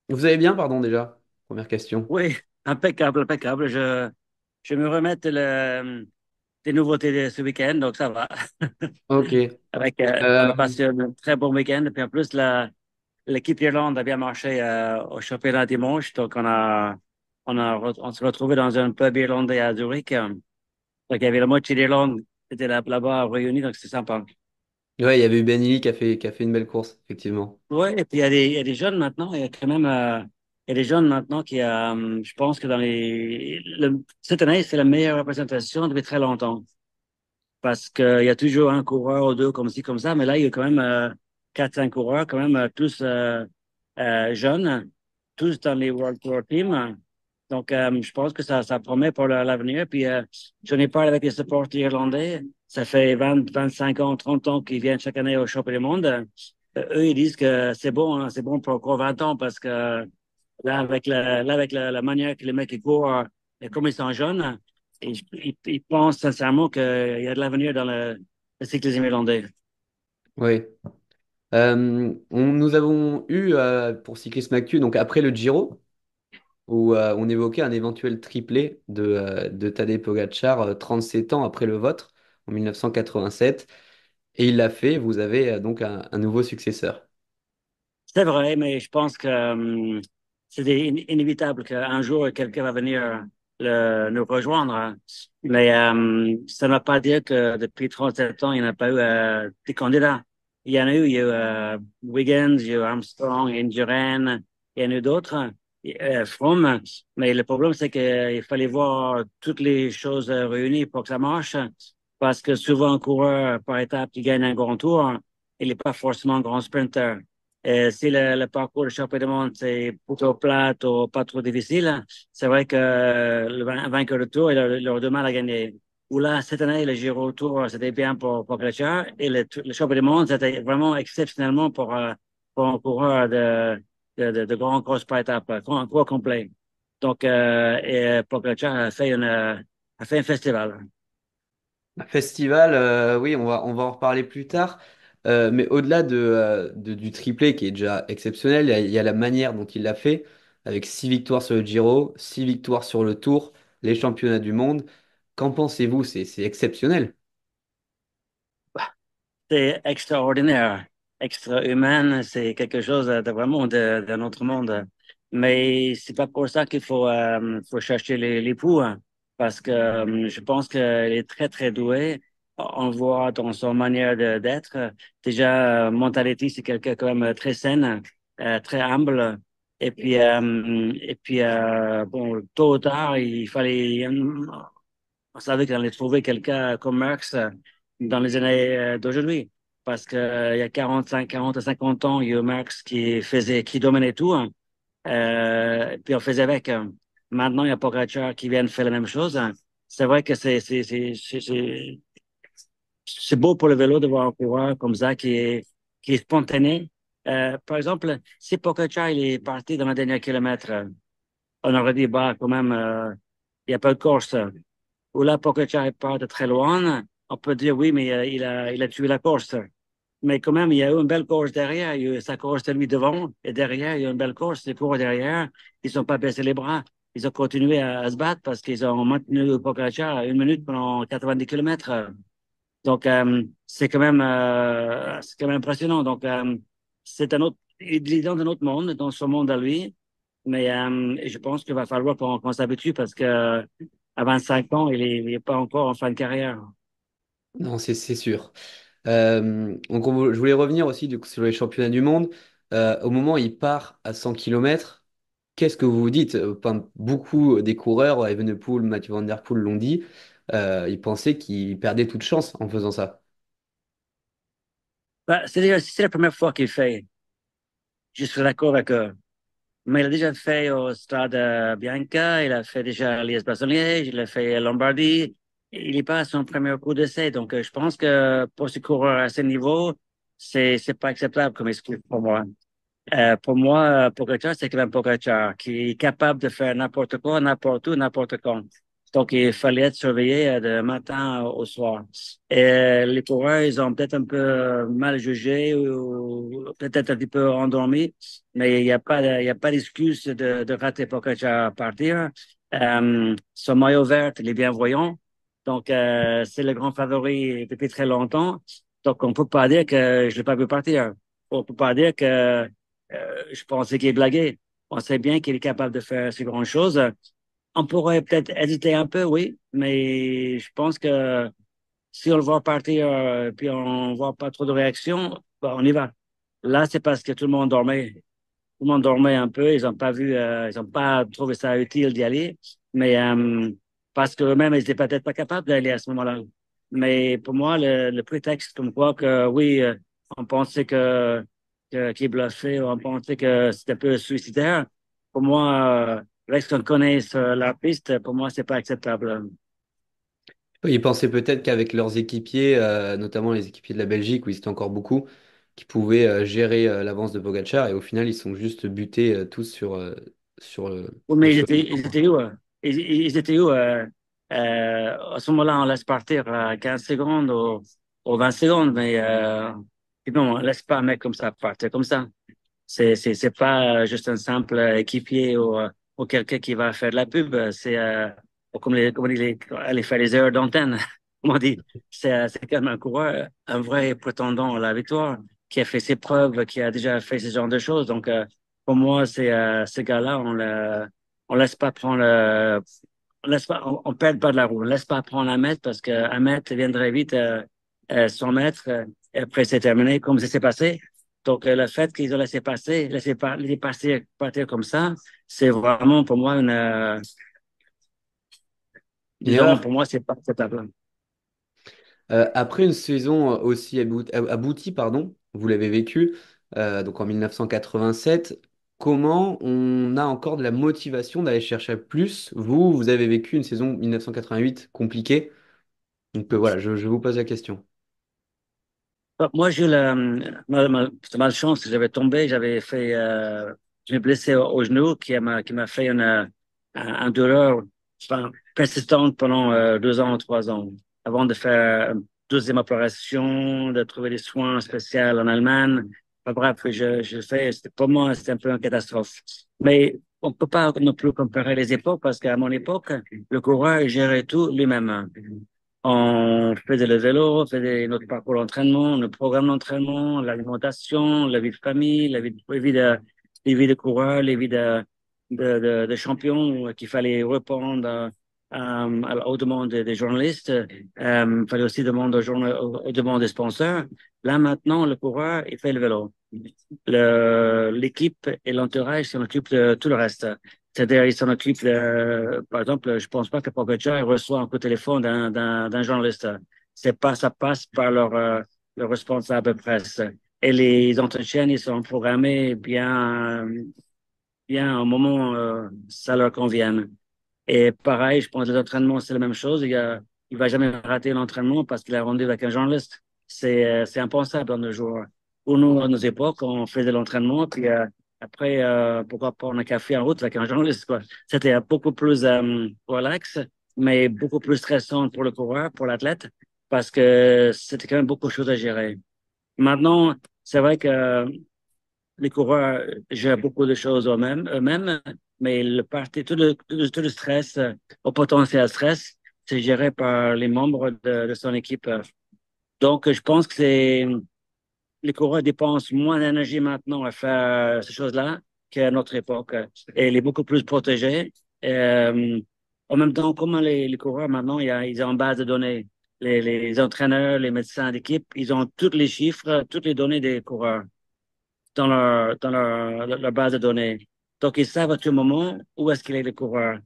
Vous allez bien, pardon, déjà? Première question. Oui, impeccable, impeccable. Je me remets des nouveautés de ce week-end, donc ça va. Ok. On a Euh, passé un très bon week-end. Et puis en plus, l'équipe Irlande a bien marché au championnat dimanche. Donc on s'est retrouvé dans un pub irlandais à Zurich. Donc il y avait la moitié d'Irlande qui était là-bas réunie, donc c'est sympa. ouais, il y avait eu Ben Lee qui a fait une belle course, effectivement. Oui, et puis il y a des jeunes maintenant. Il y a quand même il y a des jeunes maintenant je pense que cette année, c'est la meilleure représentation depuis très longtemps. Parce qu'il y a toujours un coureur ou deux comme ci, comme ça, mais là, il y a quand même quatre, cinq coureurs, quand même tous jeunes, tous dans les World Tour Team. Donc, je pense que ça promet pour l'avenir. Puis, j'en ai parlé avec les supporters irlandais. Ça fait 20, 25 ans, 30 ans qu'ils viennent chaque année au championnat du monde. Eux, ils disent que c'est bon, hein, c'est bon pour encore 20 ans parce que là, avec la manière que les mecs ils courent, et comme ils sont jeunes, ils pensent sincèrement qu'il y a de l'avenir dans le cyclisme irlandais. Oui. Nous avons eu pour Cyclisme Actu, donc après le Giro, où on évoquait un éventuel triplé de Tadej Pogacar, 37 ans après le vôtre, en 1987. Et il l'a fait. Vous avez donc un nouveau successeur. C'est vrai, mais je pense que c'est inévitable qu'un jour quelqu'un va venir nous rejoindre. Mais ça ne veut pas dire que depuis 37 ans, il n'y en a pas eu des candidats. Il y a eu Wiggins, il y a eu Armstrong, Indurain, il y en a eu d'autres, Froome. Mais le problème, c'est qu'il fallait voir toutes les choses réunies pour que ça marche. Parce que souvent, un coureur par étape qui gagne un grand tour, il n'est pas forcément un grand sprinter. Si le parcours de championnat du monde, c'est plutôt plat ou pas trop difficile, c'est vrai que vainqueur de tour, il aura du mal à gagner. Ou là, cette année, le Giro Tour, c'était bien pour Pogacar et le championnat du monde, c'était vraiment exceptionnellement pour un coureur de grand cross par étape, un cours complet. Donc, Pogacar a fait un festival. Un festival, oui, on va en reparler plus tard. Mais au-delà du triplé qui est déjà exceptionnel, il y a la manière dont il l'a fait, avec 6 victoires sur le Giro, 6 victoires sur le Tour, les championnats du monde. Qu'en pensez-vous? C'est exceptionnel. C'est extraordinaire, extra-humain, c'est quelque chose de vraiment d'un autre monde. Mais c'est pas pour ça qu'il faut chercher les poux, hein, parce que je pense qu'elle est très, très douée. On le voit dans son manière d'être. Déjà, Mentality, c'est quelqu'un quand même très saine, très humble. Bon, tôt ou tard, on savait qu'on allait trouver quelqu'un comme Marx dans les années d'aujourd'hui. Parce que il y a 45, 40 à 50 ans, il y a eu Marx qui dominait tout, hein. Puis on faisait avec. Maintenant, il y a Pogacar qui vient de faire la même chose, hein. C'est vrai que c'est beau pour le vélo de voir un coureur comme ça qui est spontané. Par exemple, si Pogacar il est parti dans le dernier kilomètre, on aurait dit, bah, quand même, il n'y a pas de course où là, Pogacar part de très loin, on peut dire oui, mais il a tué la course. Mais quand même, il y a eu une belle course derrière. Il y a eu sa course de lui devant et derrière, il y a eu une belle course. Les coureurs derrière, ils sont pas baissé les bras. Ils ont continué à se battre parce qu'ils ont maintenu Pogacar à 1 minute pendant 90 kilomètres. Donc, c'est quand même impressionnant. Donc, il est dans un autre monde, dans son monde à lui. Mais je pense qu'il va falloir qu'on s'habitue parce que à 25 ans, il est pas encore en fin de carrière. Non, c'est sûr. Donc je voulais revenir aussi du coup, sur les championnats du monde. Au moment où il part à 100 km, qu'est-ce que vous vous dites? Enfin, beaucoup des coureurs, Evenepoel, Mathieu Van Der Poel l'ont dit, ils pensaient qu'ils perdaient toute chance en faisant ça. Bah, c'est la première fois qu'il fait. Je suis d'accord avec eux. Mais il a déjà fait au Stade Bianca, il a fait déjà Liège-Bastogne-Liège, il a fait Lombardie. Il n'est pas à son premier coup d'essai. Donc, je pense que pour ce coureur à ce niveau, c'est pas acceptable comme excuse pour moi. Pour moi, Pogacar, c'est quand même Pogacar qui est capable de faire n'importe quoi, n'importe où, n'importe quand. Donc, il fallait être surveillé de matin au soir. Et les coureurs, ils ont peut-être un peu mal jugé peut-être un petit peu endormi, mais il y a pas d'excuse de rater Pogacar à partir. Son maillot vert, il est bien voyant. Donc, c'est le grand favori depuis très longtemps. Donc, on peut pas dire que je l'ai pas vu partir. On peut pas dire que je pensais qu'il blaguait. On sait bien qu'il est capable de faire ces grandes choses. On pourrait peut-être hésiter un peu, oui, mais je pense que si on le voit partir, puis on voit pas trop de réaction, ben, on y va. Là, c'est parce que tout le monde dormait. Tout le monde dormait un peu. Ils n'ont pas vu, ils n'ont pas trouvé ça utile d'y aller. Mais parce qu'eux-mêmes, ils étaient peut-être pas capables d'aller à ce moment-là. Mais pour moi, le prétexte comme quoi que oui, on pensait qu'il bluffait, on pensait que c'était un peu suicidaire. Pour moi, lorsqu'on connaît la piste, pour moi, c'est pas acceptable. Ils pensaient peut-être qu'avec leurs équipiers, notamment les équipiers de la Belgique, où ils étaient encore beaucoup, qu'ils pouvaient gérer l'avance de Pogacar, et au final, ils sont juste butés tous sur Oui, le mais saut. ils étaient où? Ils étaient où? À ce moment-là, on laisse partir à 15 secondes ou 20 secondes, mais puis non, on laisse pas un mec comme ça partir comme ça. C'est pas juste un simple équipier ou quelqu'un qui va faire de la pub. C'est comme aller faire les heures d'antenne. Comme on dit, c'est quand même un coureur, un vrai prétendant à la victoire, qui a fait ses preuves, qui a déjà fait ce genre de choses. Donc, pour moi, c'est ce gars-là, on laisse pas prendre, on laisse pas, on perd pas de la roue. On laisse pas prendre un mètre parce qu'un mètre viendrait vite 100 mètres. Et après, c'est terminé, comme ça s'est passé. Donc, le fait qu'ils ont laissé passer, partir comme ça, c'est vraiment pour moi Une disons, erreur. pour moi, c'est pas acceptable. Après une saison aussi aboutie, pardon, vous l'avez vécu, donc en 1987, comment on a encore de la motivation d'aller chercher plus? Vous avez vécu une saison 1988 compliquée, donc voilà, je vous pose la question. Moi, j'ai eu c'est malchance que j'avais tombé, je m'ai blessé au genou qui m'a fait un douleur enfin, persistante pendant 2 ans ou 3 ans avant de faire une deuxième opération, de trouver des soins spéciaux en Allemagne. Enfin, bref, pour moi, c'était un peu une catastrophe. Mais on peut pas non plus comparer les époques parce qu'à mon époque, le coureur gérait tout lui-même. On faisait le vélo, on faisait notre parcours d'entraînement, notre programme d'entraînement, l'alimentation, la vie de famille, les vies de coureurs, les vies de champions qu'il fallait répondre aux demandes des journalistes. Il fallait aussi demander aux demandes des sponsors. Là, maintenant, le coureur, il fait le vélo. L'équipe et l'entourage s'en occupent de tout le reste. C'est-à-dire, ils s'en occupent par exemple, je pense pas que Pogacar reçoit un coup de téléphone d'un journaliste. C'est pas, ça passe par leur responsable de presse. Et les entretiens, ils sont programmés bien au moment ça leur convient. Et pareil, je pense que les entraînements, c'est la même chose. Il va jamais rater l'entraînement parce qu'il a rendez-vous avec un journaliste. C'est impensable dans nos jours. Pour nous, à nos époques, on faisait l'entraînement, puis après, pourquoi pas prendre un café en route avec un journaliste, quoi. C'était beaucoup plus relax, mais beaucoup plus stressant pour le coureur, pour l'athlète, parce que c'était quand même beaucoup de choses à gérer. Maintenant, c'est vrai que les coureurs gèrent beaucoup de choses eux-mêmes, mais tout le stress, au potentiel stress, c'est géré par les membres de son équipe. Donc, je pense que les coureurs dépensent moins d'énergie maintenant à faire ces choses-là qu'à notre époque. Et il est beaucoup plus protégé. Euh, En même temps, comment les coureurs maintenant, ils ont une base de données. Les entraîneurs, les médecins d'équipe, ils ont tous les chiffres, toutes les données des coureurs leur base de données. Donc, ils savent à tout moment où est-ce qu'il est le coureur.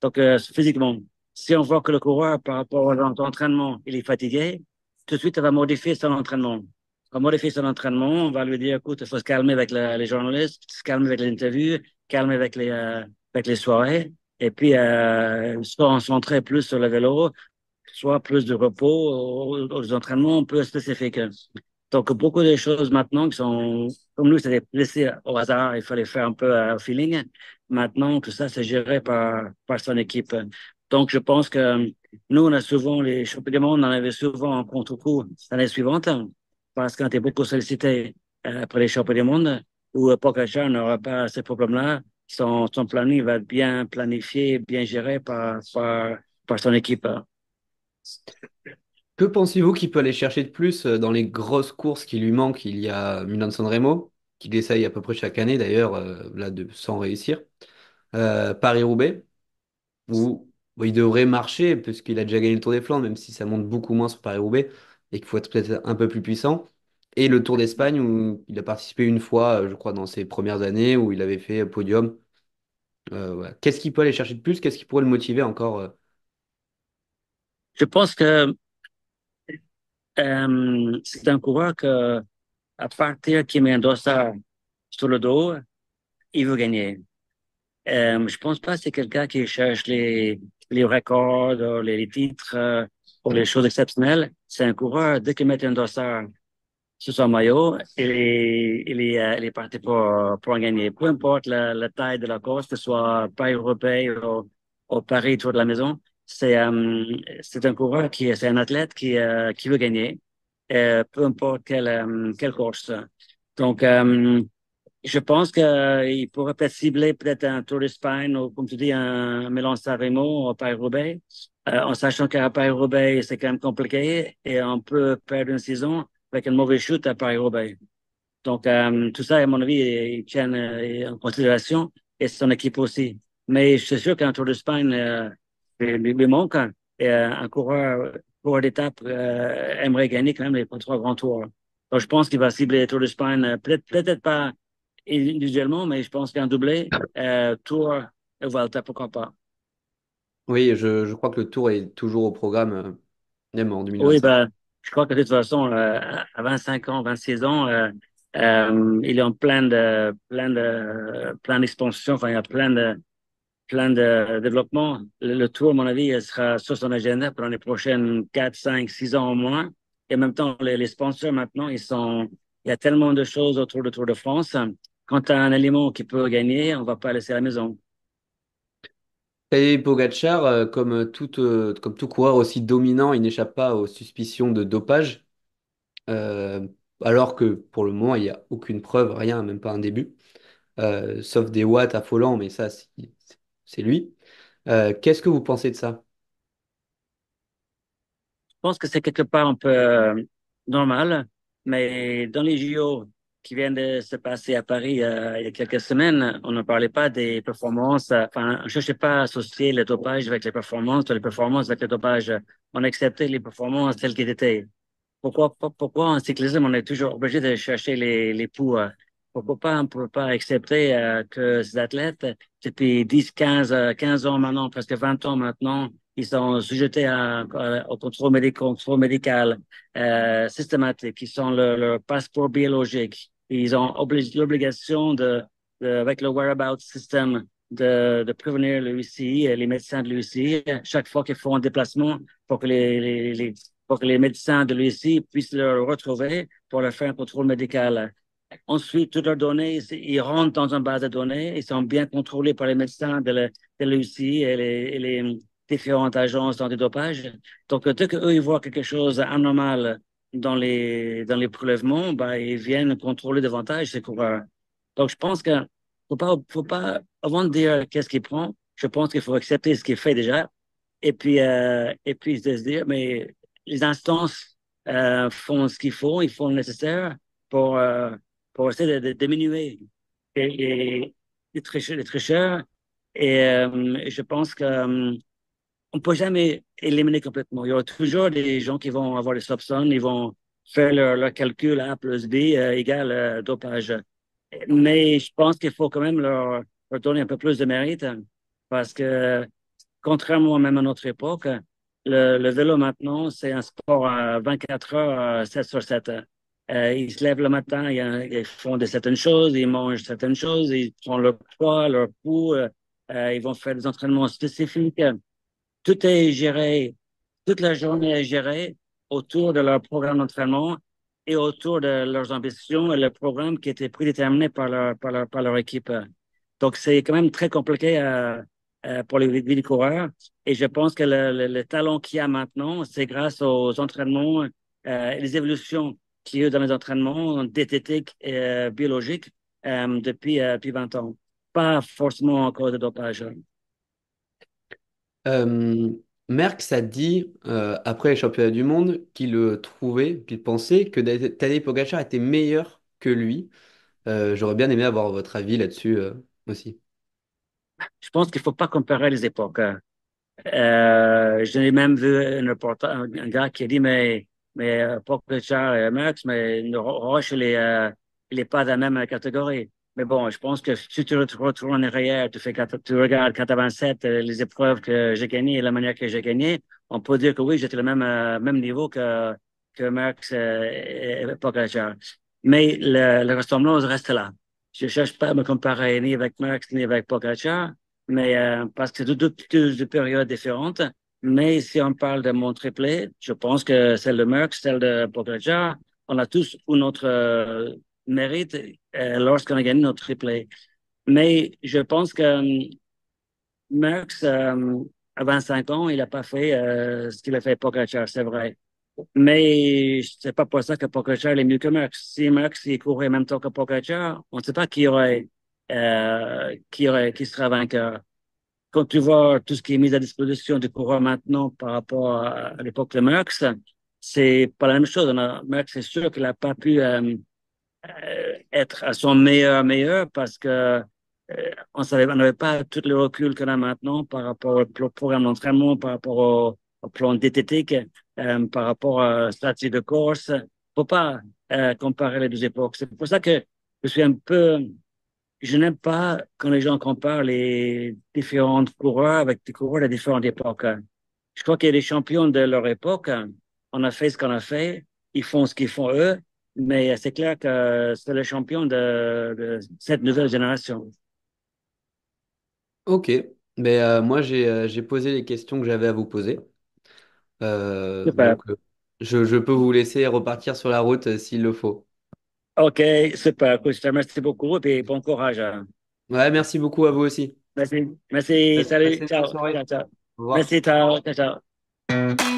Donc, physiquement, si on voit que le coureur, par rapport à l'entraînement, il est fatigué, tout de suite, on va modifier son entraînement. On va modifier son entraînement, on va lui dire, écoute, il faut se calmer avec les journalistes, se calmer avec les interviews, calmer avec les soirées, et puis soit on se concentrer plus sur le vélo, soit plus de repos aux entraînements plus spécifiques. Donc, beaucoup de choses maintenant qui sont, comme nous, c'était laissé au hasard, il fallait faire un peu au feeling. Maintenant, tout ça, c'est géré par son équipe. Donc, je pense que nous, on a souvent, les championnats du monde, on avait souvent un contre-coup l'année suivante parce qu'on était beaucoup sollicité. pour les championnats du monde, où Pogacar n'aura pas ces problèmes-là. Son planning va être bien planifié, bien géré par son équipe. Que pensez-vous qu'il peut aller chercher de plus dans les grosses courses qui lui manquent? Il y a Milan-San Remo, qu'il essaye à peu près chaque année d'ailleurs, là, sans réussir. Paris-Roubaix, où bon, il devrait marcher, puisqu'il a déjà gagné le Tour des Flandres, même si ça monte beaucoup moins sur Paris-Roubaix, et qu'il faut être peut-être un peu plus puissant. Et le Tour d'Espagne, où il a participé une fois, je crois, dans ses premières années, où il avait fait podium. Voilà. Qu'est-ce qu'il peut aller chercher de plus? Qu'est-ce qui pourrait le motiver encore? Je pense que c'est un coureur que, à partir qu'il met un dossard sur le dos, il veut gagner. Je pense pas que c'est quelqu'un qui cherche les records, les titres, pour les choses exceptionnelles. C'est un coureur, dès qu'il met un dossard sur son maillot, il est parti pour en gagner. Peu importe la taille de la course, que ce soit Paris-Roubaix ou Paris autour de la maison, c'est un coureur c'est un athlète qui veut gagner, peu importe quelle course. Donc, je pense qu'il pourrait peut-être cibler peut-être un Tour d'Espagne ou, comme tu dis, un Milan-San Remo ou Paris-Roubaix, en sachant qu'à Paris-Roubaix, c'est quand même compliqué et on peut perdre une saison avec une mauvaise chute à Paris-Roubaix. Donc, tout ça, à mon avis, ils tiennent en considération et son équipe aussi. Mais je suis sûr qu'un Tour d'Espagne lui manque et un coureur d'étape aimerait gagner quand même les trois grands tours. Donc, je pense qu'il va cibler le Tour d'Espagne, peut-être pas individuellement, mais je pense qu'un doublé, Tour et Vuelta, pourquoi pas. Oui, je crois que le Tour est toujours au programme, même en Oui, 2025. ben, je crois que de toute façon, à 25 ans, 26 ans, il est en plein d'expansion, enfin, il y a plein de développement. Le Tour, à mon avis, il sera sur son agenda pendant les prochaines 4 5 6 ans au moins. Et en même temps, les sponsors maintenant, il y a tellement de choses autour du Tour de France. Quand tu as un élément qui peut gagner, on va pas laisser à la maison. Et Pogacar, comme tout coureur aussi dominant, il n'échappe pas aux suspicions de dopage, euh, alors que pour le moment, il n'y a aucune preuve, rien, même pas un début, sauf des watts affolants, mais ça, c'est lui. Qu'est-ce que vous pensez de ça? Je pense que c'est quelque part un peu normal, mais dans les JO qui viennent de se passer à Paris il y a quelques semaines, on ne parlait pas des performances, enfin, on ne cherchait pas à associer le dopage avec les performances, ou les performances avec le dopage. On acceptait les performances telles qu'elles étaient. Pourquoi en cyclisme, on est toujours obligé de chercher les poux? Pourquoi pas, on ne peut pas accepter que ces athlètes, depuis 10, 15, 15 ans maintenant, presque 20 ans maintenant, ils sont sujetés au contrôle médical systématique. Ils ont leur passeport biologique. Ils ont l'obligation avec le whereabouts system, de prévenir l'UCI et les médecins de l'UCI chaque fois qu'ils font un déplacement pour que pour que les médecins de l'UCI puissent le retrouver pour leur faire un contrôle médical. Ensuite, toutes leurs données, ils rentrent dans une base de données, ils sont bien contrôlés par les médecins de l'UCI et les différentes agences antidopage. Donc, dès qu'eux, ils voient quelque chose d'anormal dans les prélèvements, bah, ils viennent contrôler davantage ces coureurs. Donc, je pense que faut pas, avant de dire qu'est-ce qu'il prend, je pense qu'il faut accepter ce qu'il fait déjà et puis de se dire, mais les instances font ce qu'il faut, ils font le nécessaire pour, euh, pour essayer de diminuer les tricheurs. Et je pense que on peut jamais éliminer complètement. Il y aura toujours des gens qui vont avoir des soupçons, ils vont faire leur calcul A plus B égale dopage. Mais je pense qu'il faut quand même leur donner un peu plus de mérite parce que contrairement même à notre époque, le vélo maintenant, c'est un sport à 24 heures, 7 sur 7. Ils se lèvent le matin, ils font certaines choses, ils mangent certaines choses, ils prennent leur poids, leur pouls, ils vont faire des entraînements spécifiques. Tout est géré, toute la journée est gérée autour de leur programme d'entraînement et autour de leurs ambitions et le programme qui était prédéterminé par leur équipe. Donc, c'est quand même très compliqué pour les coureurs. Et je pense que le talent qu'il y a maintenant, c'est grâce aux entraînements et les évolutions qu'il y a eu dans les entraînements diététiques et biologiques depuis 20 ans. Pas forcément encore de dopage. Euh, Merckx a dit, après les championnats du monde, qu'il trouvait, qu'il pensait que Tadej Pogacar était meilleur que lui. J'aurais bien aimé avoir votre avis là-dessus aussi. Je pense qu'il faut pas comparer les époques. J'ai même vu un gars qui a dit, mais Pogacar et Merckx, mais Roche, il est pas dans la même catégorie. Mais bon, je pense que si tu retournes en arrière, tu regardes 87, les épreuves que j'ai gagnées et la manière que j'ai gagné, on peut dire que oui, j'étais le même niveau que Merckx et Pogacar. Mais la ressemblance reste là. Je cherche pas à me comparer ni avec Merckx ni avec Pogacar, mais parce que c'est deux périodes différentes. Mais si on parle de mon triplé, je pense que celle de Merckx, celle de Pogacar, on a tous un autre mérite lorsqu'on a gagné notre triplé. Mais je pense que Merckx, à 25 ans, il n'a pas fait ce qu'il a fait Pogacar, c'est vrai. Mais c'est pas pour ça que Pogacar est mieux que Merckx. Si Merckx il courait en même temps que Pogacar, on ne sait pas qui sera vainqueur. Quand tu vois tout ce qui est mis à disposition du coureur maintenant par rapport à l'époque de Merckx, c'est pas la même chose. Merckx, c'est sûr qu'il n'a pas pu être à son meilleur parce que on n'avait pas tout le recul qu'on a maintenant par rapport au programme d'entraînement, par rapport au plan diététique, par rapport à la stratégie de course. Faut pas comparer les deux époques. C'est pour ça que je suis un peu je n'aime pas quand les gens comparent les différents coureurs avec des coureurs de différentes époques. Je crois qu'il y a des champions de leur époque. On a fait ce qu'on a fait. Ils font ce qu'ils font eux. Mais c'est clair que c'est les champions de cette nouvelle génération. Ok, mais moi j'ai posé les questions que j'avais à vous poser. Super. Donc je peux vous laisser repartir sur la route s'il le faut. OK, super. Écoute, je te remercie beaucoup et bon courage. Ouais, merci beaucoup à vous aussi. Merci. Merci. Salut. Passez une bonne Ciao. soirée. Ciao, ciao. Au revoir. Merci. Ciao. Ciao, ciao.